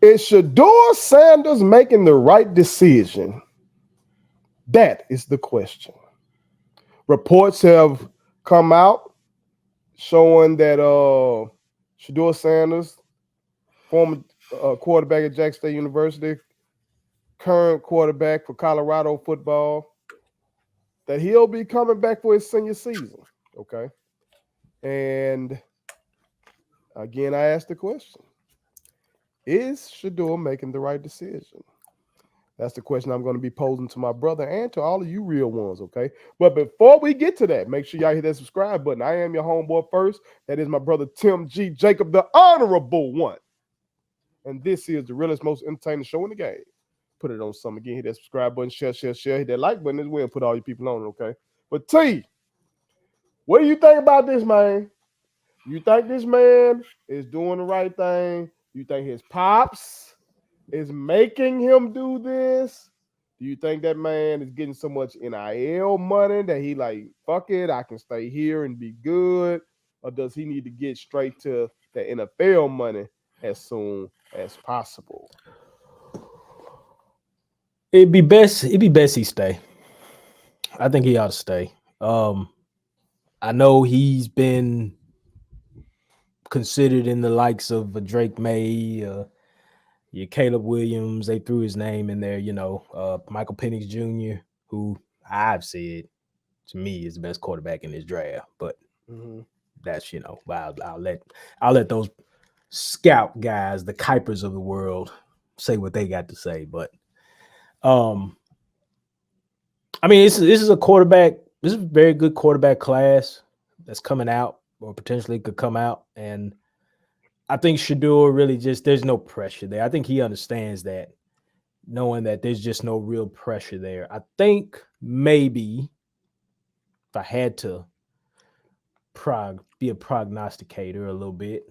Is Shedeur Sanders making the right decision? That is the question. Reports have come out showing that Shedeur Sanders, former quarterback at Jackson State University, current quarterback for Colorado football, that he'll be coming back for his senior season. Okay. And again, I asked the question: is Shedeur making the right decision? That's the question I'm going to be posing to my brother and to all of you real ones, okay? But before we get to that, make sure y'all hit that subscribe button. I am your homeboy first. That is my brother Tim G. Jacob, the honorable one. And this is the realest, most entertaining show in the game. Put it on some again. Hit that subscribe button, share. Hit that like button as well. Put all you people on it, okay? But T, what do you think about this, man? You think this man is doing the right thing? You think his pops is making him do this? Do you think that man is getting so much NIL money that he like, fuck it, I can stay here and be good? Or does he need to get straight to the NFL money as soon as possible? It'd be best he stay. I think he ought to stay. I know he's been considered in the likes of a Drake May, your Caleb Williams. They threw his name in there, Michael Penix Jr., who I've said to me is the best quarterback in this draft. But that's I'll let those scout guys, the Kuipers of the world, say what they got to say. But I mean, this is a quarterback. This is a very good quarterback class that's coming out or potentially could come out. And I think Shedeur really there's no pressure there. I think he understands that, knowing that there's just no real pressure there. I think maybe if I had to be a prognosticator a little bit,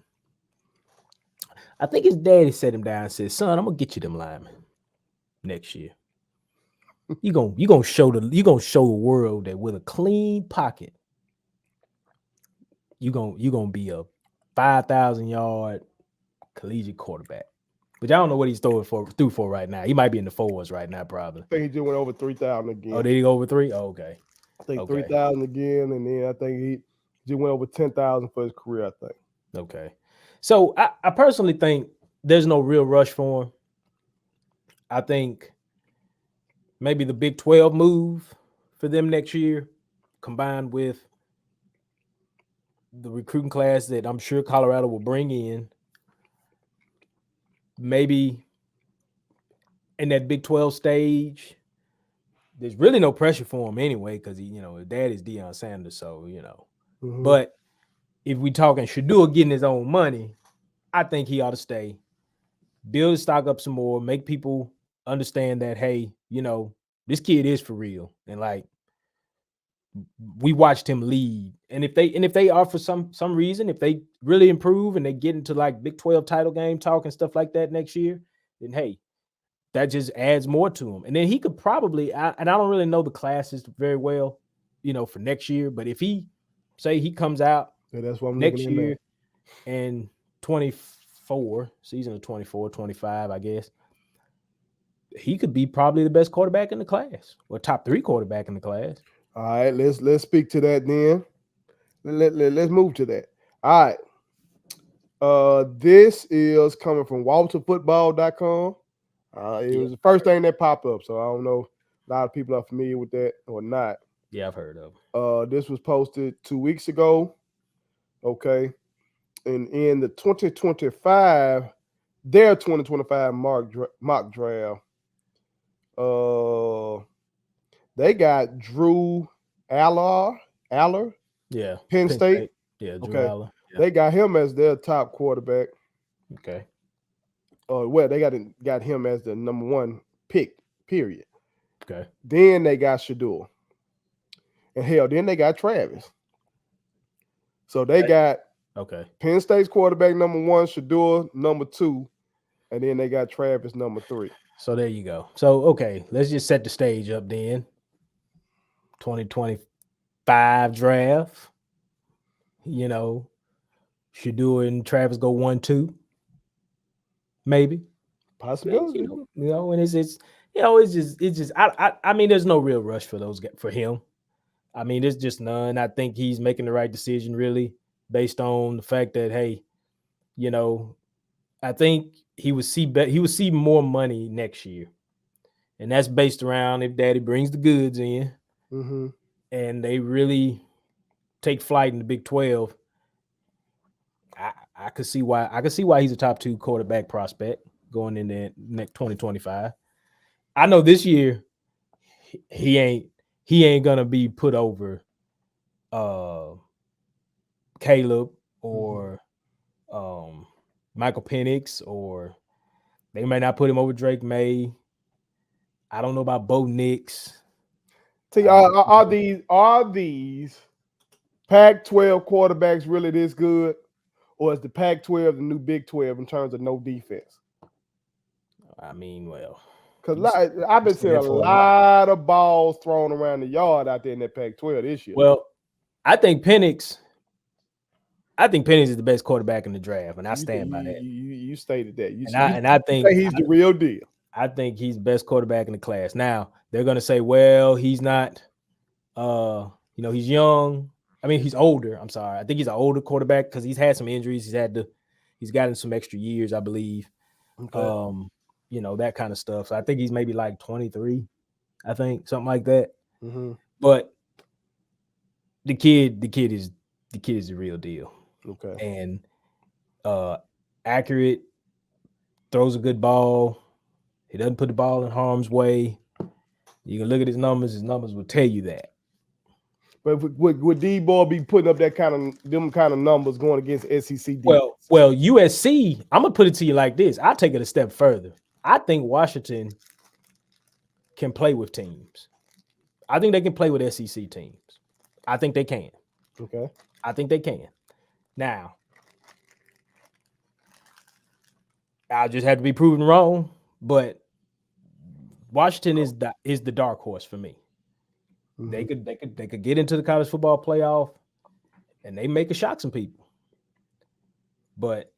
I think his daddy sat him down and said, "Son, I'm gonna get you them linemen next year. You gonna show the world that with a clean pocket, you gonna be a 5,000-yard collegiate quarterback." But I don't know what he's through for right now. He might be in the fours right now, probably. I think he just went over 3,000 again. Oh, did he go over 3? Oh, okay. I think 3,000 again, and then I think he just went over 10,000 for his career, I think. Okay. So I personally think there's no real rush for him. I think maybe the Big 12 move for them next year, combined with the recruiting class that I'm sure Colorado will bring in, maybe in that Big 12 stage, there's really no pressure for him anyway, because his dad is Deion Sanders, so But if we talking Shedeur getting his own money, I think he ought to stay, build his stock up some more, make people understand that, hey, this kid is for real, and like we watched him lead. And if they are for some reason, if they really improve and they get into like Big 12 title game talk and stuff like that next year, then hey, that just adds more to him. And then he could probably, and I don't really know the classes very well, for next year, but if he comes out that's what I'm next year and 24, season of 24, 25, I guess, he could be probably the best quarterback in the class, or top 3 quarterback in the class. All right, let's speak to that then. Let's move to that. All right. This is coming from walterfootball.com. It was the first thing that popped up, so I don't know. A lot of people are familiar with that or not. Yeah, I've heard of. This was posted 2 weeks ago. Okay, and in the 2025 mock draft, they got Drew Aller, yeah, Penn State. Yeah, Drew Aller. Yeah. They got him as their top quarterback. Okay. Well, they got him as the number 1 pick, period. Okay. Then they got Shedeur. And hell, then they got Travis. So they got Penn State's quarterback number 1, Shedeur number 2, and then they got Travis number 3. So there you go. So okay, let's just set the stage up then. 2025 draft. Shedeur and Travis go 1-2. Maybe. Possibility. And it's just I mean, there's no real rush for for him. I mean, there's just none. I think he's making the right decision, really, based on the fact that, hey, I think he would see more money next year, and that's based around if Daddy brings the goods in, and they really take flight in the Big 12. I could see why he's a top 2 quarterback prospect going in the next 2025. I know this year he ain't gonna be put over Caleb or Michael Penix, or they might not put him over Drake May. I don't know about Bo Nix. See, are these Pac-12 quarterbacks really this good, or is the Pac-12 the new Big 12 in terms of no defense? I mean, well, because I've been seeing a lot of balls thrown around the yard out there in that Pac-12 this year. Well, I think Penix is the best quarterback in the draft, and I stand by that. You stated that. I think he's the real deal. I think he's the best quarterback in the class. Now they're going to say, well, he's not. He's young. I mean, he's older. I'm sorry. I think he's an older quarterback because he's had some injuries. He's gotten some extra years, I believe. Okay. That kind of stuff. So I think he's maybe like 23. I think something like that. But the kid is the real deal. Okay. And accurate, throws a good ball. He doesn't put the ball in harm's way. You can look at his numbers. His numbers will tell you that. But would D-Boy be putting up that kind of numbers going against SEC defense? Well, USC, I'm gonna put it to you like this. I'll take it a step further. I think Washington can play with teams. I think they can play with SEC teams. I think they can. Okay. I think they can. Now, I'll just have to be proven wrong, but Washington is the dark horse for me. They could get into the college football playoff, and they may shock some people. But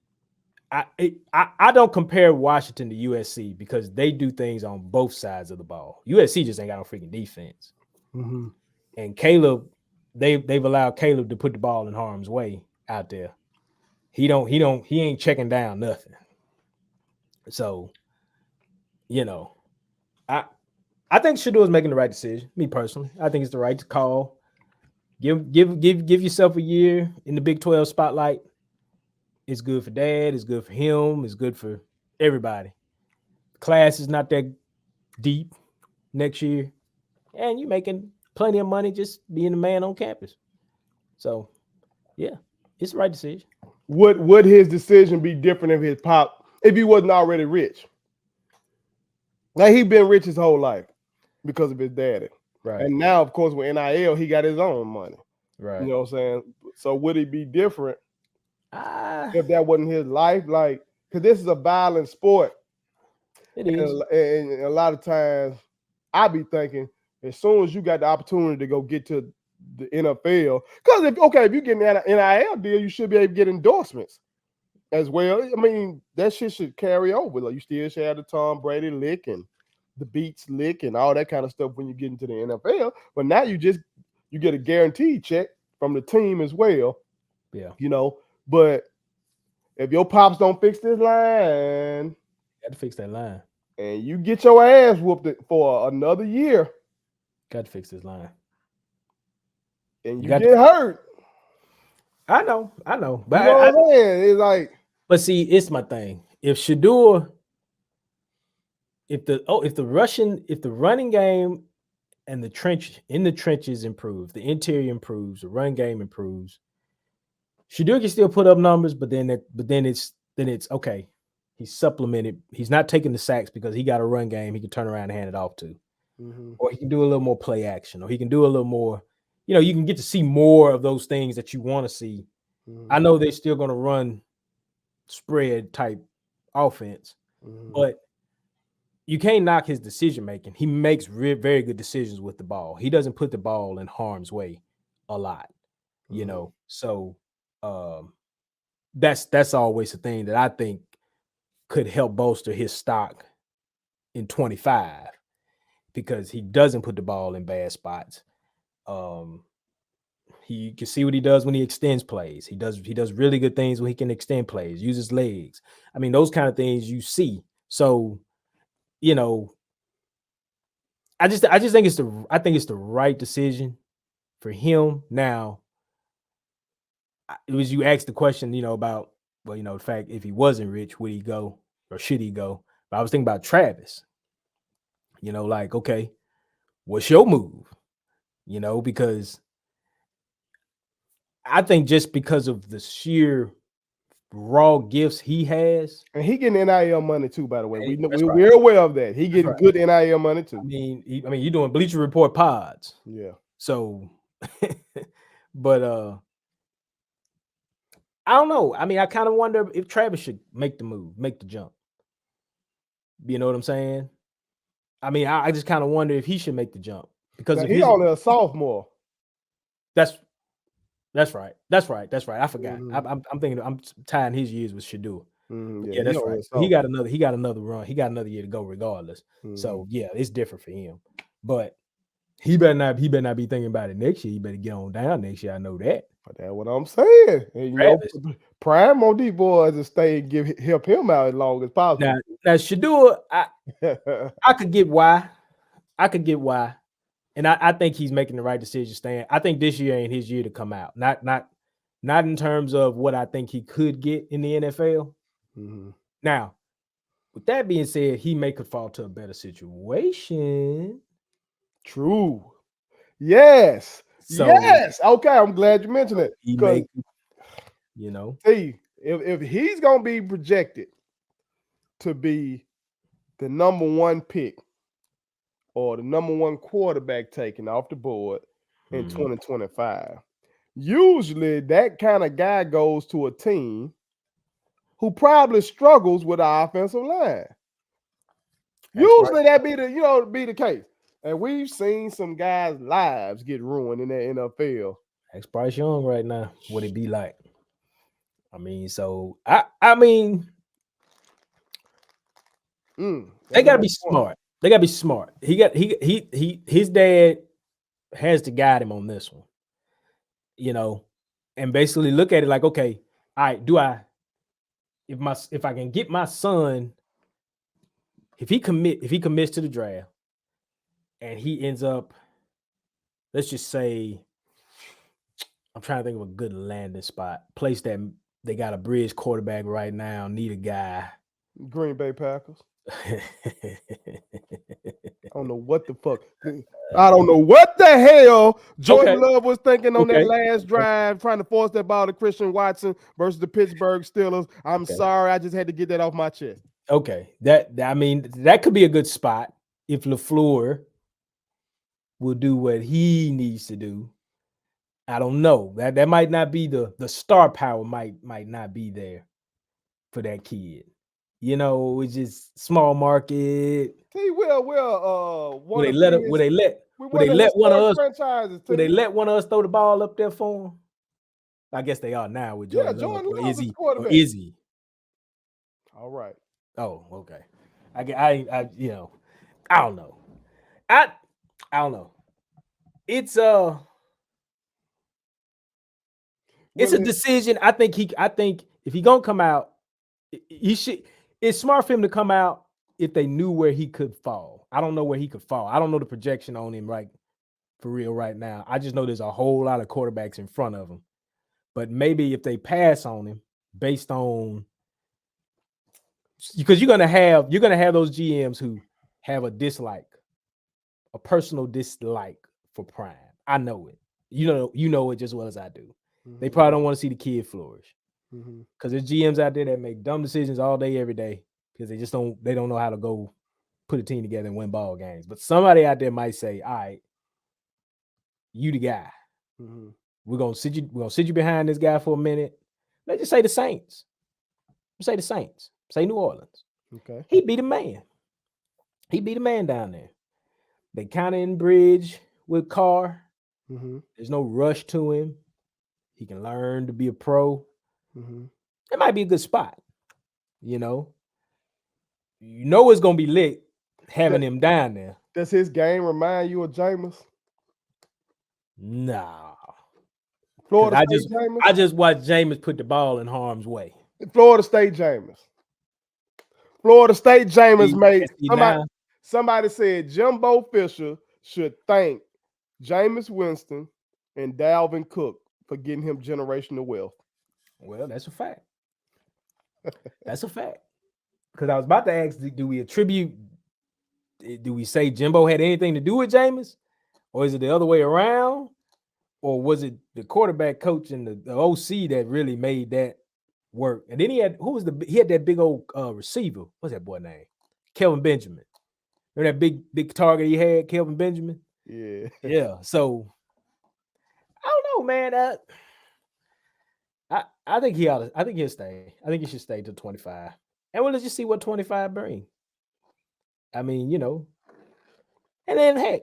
I don't compare Washington to USC because they do things on both sides of the ball. USC just ain't got no freaking defense. And Caleb, they've allowed Caleb to put the ball in harm's way out there. He ain't checking down nothing. So, I think Shedeur is making the right decision. Me personally, I think it's the right call. Give yourself a year in the Big 12 spotlight. It's good for Dad. It's good for him. It's good for everybody. The class is not that deep next year, and you're making plenty of money just being a man on campus. So, yeah, it's the right decision. Would his decision be different if he wasn't already rich? Like, he's been rich his whole life because of his daddy. Right. And now, of course, with NIL, he got his own money. Right. You know what I'm saying? So would it be different if that wasn't his life? Like, because this is a violent sport. It is. And a lot of times I be thinking, as soon as you got the opportunity to go get to the NFL, because if you get an NIL deal, you should be able to get endorsements as well. I mean, that shit should carry over. Like, you still should have the Tom Brady lick and the Beats lick and all that kind of stuff when you get into the NFL. But now you get a guaranteed check from the team as well. Yeah. But if your pops don't fix this line, you got to fix that line. And you get your ass whooped for another year. Got to fix this line. And you get hurt. I know. But you know what I'm saying? It's like, but see, it's my thing. If Shedeur, if the running game and the trenches improve, the interior improves, the run game improves, Shedeur can still put up numbers, but then it's okay. He's supplemented. He's not taking the sacks because he got a run game he can turn around and hand it off to. Or he can do a little more play action, or he can do a little more, you can get to see more of those things that you want to see. I know they're still going to run spread type offense, but you can't knock his decision making. He makes very good decisions with the ball. He doesn't put the ball in harm's way a lot, So that's always the thing that I think could help bolster his stock in 25 because he doesn't put the ball in bad spots. He can see what he does when he extends plays. He does really good things when he can extend plays, use his legs. I mean, those kind of things you see. So, you know, I just think it's the right decision for him. Now, it was you asked the question, about the fact if he wasn't rich, would he go or should he go? But I was thinking about Travis. Like, okay, what's your move? Because I think just because of the sheer raw gifts he has, And he getting NIL money too, by the way. that's right. We're aware of that. He getting right. good NIL money too. I mean, you're doing Bleacher Report pods. Yeah. So, but I don't know. I mean, I kind of wonder if Travis should make the move, make the jump. You know what I'm saying? I mean, I just kind of wonder if he should make the jump because Now, of he only a sophomore. That's right. I forgot. Mhm. I'm thinking. I'm tying his years with Shedeur. Yeah, He that's only right. a So he sophomore. got another run. He got another year to go regardless. So yeah, it's different for him. But he better not be thinking about it next year. He better get on down next year. I know that. But that's what I'm saying. And Travis. prime on these boys to stay and help him out as long as possible. Now Shedeur, I could get why. And I think he's making the right decision staying. I think this year ain't his year to come out. Not in terms of what I think he could get in the NFL. Now, with that being said, he could fall to a better situation. True. Yes. So, yes. Okay, I'm glad you mentioned it. He Because see, if he's gonna be projected to be the number one pick or the number one quarterback taken off the board in 2025, usually that kind of guy goes to a team who probably struggles with our offensive line. Usually that be the case. And we've seen some guys' lives get ruined in the NFL. Ask Bryce Young right now what it be like. I mean, so I mean, they gotta be smart. They gotta be smart. His dad has to guide him on this one. And basically look at it like, okay, all right, if I can get my son, if he commits to the draft and he ends up, let's just say, I'm trying to think of a good landing spot, place that they got a bridge quarterback right now, need a guy. Green Bay Packers. I don't know what the fuck. I don't know what the hell Jordan Love was thinking on that last drive, trying to force that ball to Christian Watson versus the Pittsburgh Steelers. I'm sorry, I just had to get that off my chest. Okay, that could be a good spot if LaFleur will do what he needs to do. I don't know. That might not be the star power might not be there for that kid. It's just small market. T, will they let one of us franchises? Will they let one of us throw the ball up there for him? I guess they are now with Jordan. Jordan Love. Love Is he? quarterback. Or is he? All right. Oh, okay. I don't know. I don't know. It's a decision. I think if he gonna come out, he should. It's smart for him to come out if they knew where he could fall. I don't know where he could fall. I don't know the projection on him for real right now. I just know there's a whole lot of quarterbacks in front of him. But maybe if they pass on him based on, because you're gonna have those GMs who have a personal dislike for Prime. I know it. You know it just as well as I do. They probably don't want to see the kid flourish. Because there's GMs out there that make dumb decisions all day, every day, because they don't know how to go put a team together and win ball games. But somebody out there might say, all right, you the guy. We're gonna sit you behind this guy for a minute. Let's just say the Saints. Say the Saints. Say New Orleans. Okay. He be the man. He be the man down there. They kind of in bridge with Carr. There's no rush to him. He can learn to be a pro. It might be a good spot, you know it's gonna be lit having him down there. Does his game remind you of Jameis? Nah, because Florida State Jameis? I just watched Jameis put the ball in harm's way. Florida State Jameis. Florida State Jameis made now, somebody said Jimbo Fisher should thank Jameis Winston and Dalvin Cook for getting him generational wealth. well, that's a fact. That's a fact. Because I was about to ask, do we say Jimbo had anything to do with Jameis? Or is it the other way around? Or was it the quarterback coach and the OC that really made that work? And then he had that big old receiver. What's that boy name? Kelvin Benjamin. Remember that big target he had, Kelvin Benjamin? Yeah. Yeah. So I don't know, man. I think he'll stay. I think he should stay till 25. And we'll just see what 25 bring. I mean, and then heck,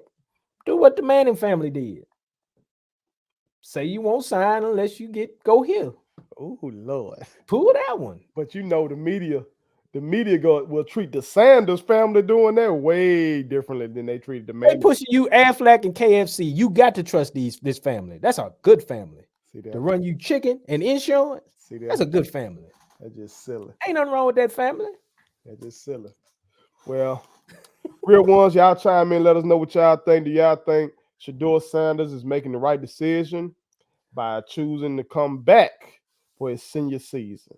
do what the Manning family did. Say you won't sign unless you go here. Oh Lord. Pull that one. But the media will treat the Sanders family doing that way differently than they treated the Manning. They pushing you Aflac and KFC. You got to trust this family. That's a good family. See that? To run you chicken and insurance. See that? That's a good family. That's just silly. Ain't nothing wrong with that family. That's just silly. Well, real ones, y'all chime in. Let us know what y'all think. Do y'all think Shedeur Sanders is making the right decision by choosing to come back for his senior season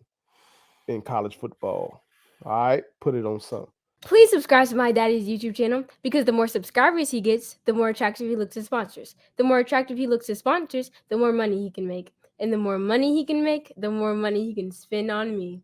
in college football? All right, put it on something. Please subscribe to my daddy's YouTube channel because the more subscribers he gets, the more attractive he looks to sponsors. The more attractive he looks to sponsors, the more money he can make. And the more money he can make, the more money he can spend on me.